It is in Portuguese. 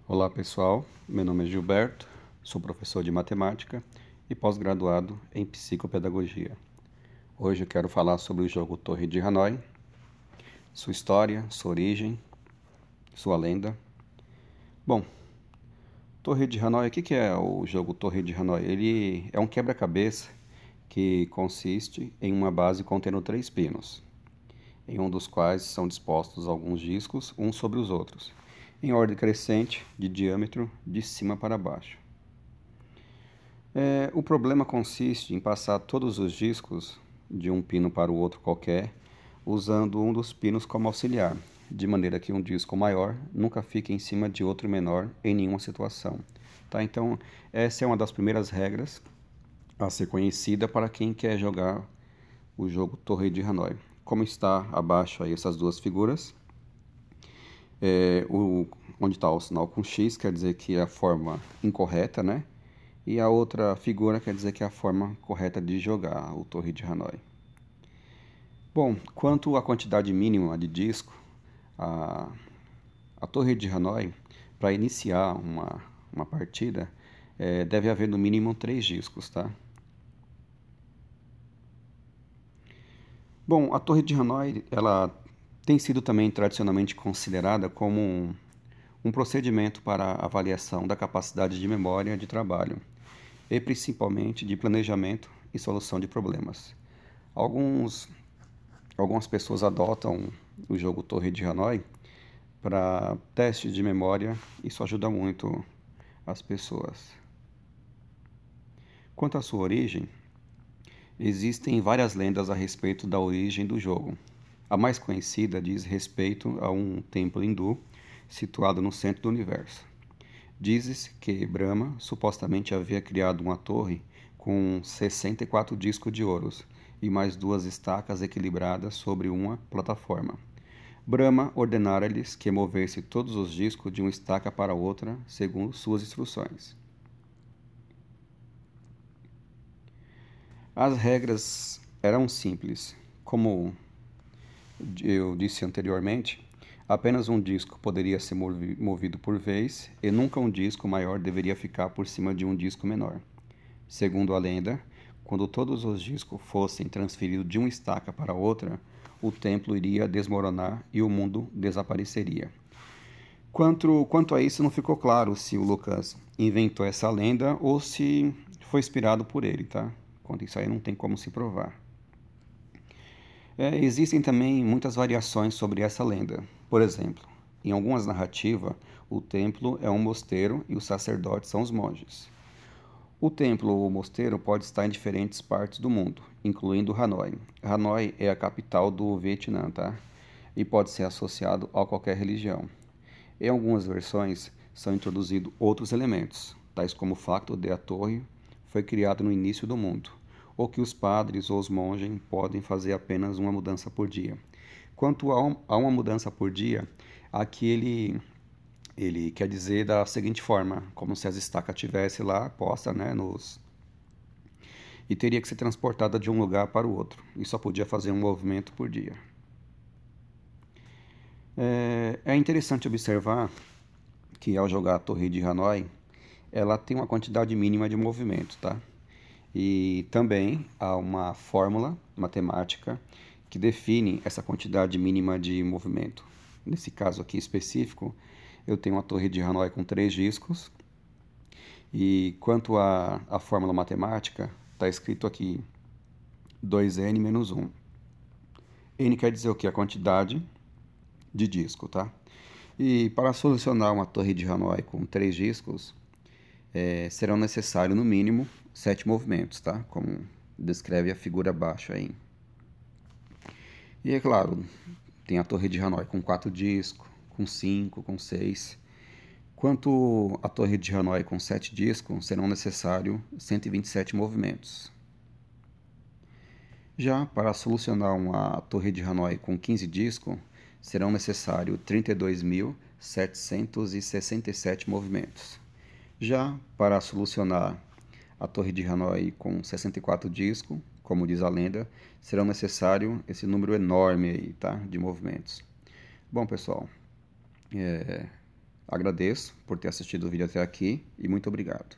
Olá pessoal, meu nome é Gilberto, sou professor de matemática e pós-graduado em psicopedagogia. Hoje eu quero falar sobre o jogo Torre de Hanoi, sua história, sua origem, sua lenda. Bom, Torre de Hanoi, o que é o jogo Torre de Hanoi? Ele é um quebra-cabeça que consiste em uma base contendo 3 pinos, em um dos quais são dispostos alguns discos uns sobre os outros, em ordem crescente de diâmetro de cima para baixo. O problema consiste em passar todos os discos de um pino para o outro qualquer, usando um dos pinos como auxiliar, de maneira que um disco maior nunca fique em cima de outro menor em nenhuma situação. Tá? Então, essa é uma das primeiras regras a ser conhecida para quem quer jogar o jogo Torre de Hanoi. Como está abaixo aí essas duas figuras, onde está o sinal com X quer dizer que é a forma incorreta, né? E a outra figura quer dizer que é a forma correta de jogar o Torre de Hanoi. Bom, quanto à quantidade mínima de disco, a Torre de Hanoi, para iniciar uma partida, deve haver no mínimo 3 discos, tá? Bom, a Torre de Hanoi, ela tem sido também tradicionalmente considerada como um procedimento para avaliação da capacidade de memória de trabalho e principalmente de planejamento e solução de problemas. Algumas pessoas adotam o jogo Torre de Hanoi para testes de memória, isso ajuda muito as pessoas. Quanto à sua origem, existem várias lendas a respeito da origem do jogo. A mais conhecida diz respeito a um templo hindu situado no centro do universo. Diz-se que Brahma supostamente havia criado uma torre com 64 discos de ouros e mais 2 estacas equilibradas sobre uma plataforma. Brahma ordenara-lhes que movesse todos os discos de uma estaca para outra, segundo suas instruções. As regras eram simples. Como eu disse anteriormente, apenas um disco poderia ser movido por vez e nunca um disco maior deveria ficar por cima de um disco menor. Segundo a lenda, quando todos os discos fossem transferidos de uma estaca para outra, o templo iria desmoronar e o mundo desapareceria. Quanto a isso, não ficou claro se o Lucas inventou essa lenda ou se foi inspirado por ele, tá? Quanto a isso aí não tem como se provar. Existem também muitas variações sobre essa lenda. Por exemplo, em algumas narrativas, o templo é um mosteiro e os sacerdotes são os monges. O templo ou mosteiro pode estar em diferentes partes do mundo, incluindo Hanoi. Hanoi é a capital do Vietnã, tá? E pode ser associado a qualquer religião. Em algumas versões, são introduzidos outros elementos, tais como o fato de a torre foi criada no início do mundo, ou que os padres ou os monges podem fazer apenas uma mudança por dia. Quanto a uma mudança por dia, aqui ele quer dizer da seguinte forma, como se as estacas estivessem lá posta, né, e teria que ser transportada de um lugar para o outro, e só podia fazer um movimento por dia. É interessante observar que ao jogar a Torre de Hanoi, ela tem uma quantidade mínima de movimento, tá? E também há uma fórmula matemática que define essa quantidade mínima de movimento. Nesse caso aqui específico, eu tenho uma Torre de Hanoi com 3 discos. E quanto à fórmula matemática, está escrito aqui 2n menos 1. N quer dizer o que? A quantidade de disco, tá? E para solucionar uma Torre de Hanoi com 3 discos, serão necessários no mínimo 7 movimentos, tá? Como descreve a figura abaixo aí. E é claro, tem a Torre de Hanoi com 4 discos, com 5, com 6. Quanto à Torre de Hanoi com 7 discos, serão necessários 127 movimentos. Já para solucionar uma Torre de Hanoi com 15 discos, serão necessários 32.767 movimentos. Já para solucionar a Torre de Hanoi com 64 discos, como diz a lenda, serão necessários esse número enorme aí, tá? De movimentos. Bom, pessoal, Agradeço por ter assistido o vídeo até aqui e muito obrigado.